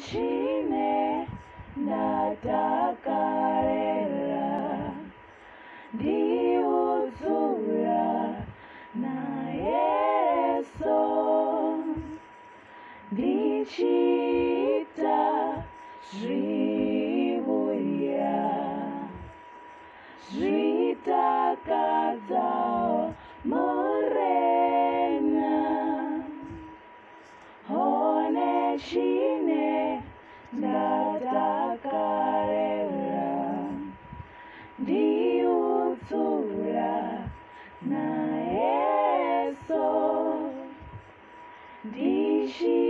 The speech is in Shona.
chine ndatakarera ndiudzura nayeso ndichita zvivuya zvitakadzawo murena one chine ndatakarera ndiudzura nayeso ndichi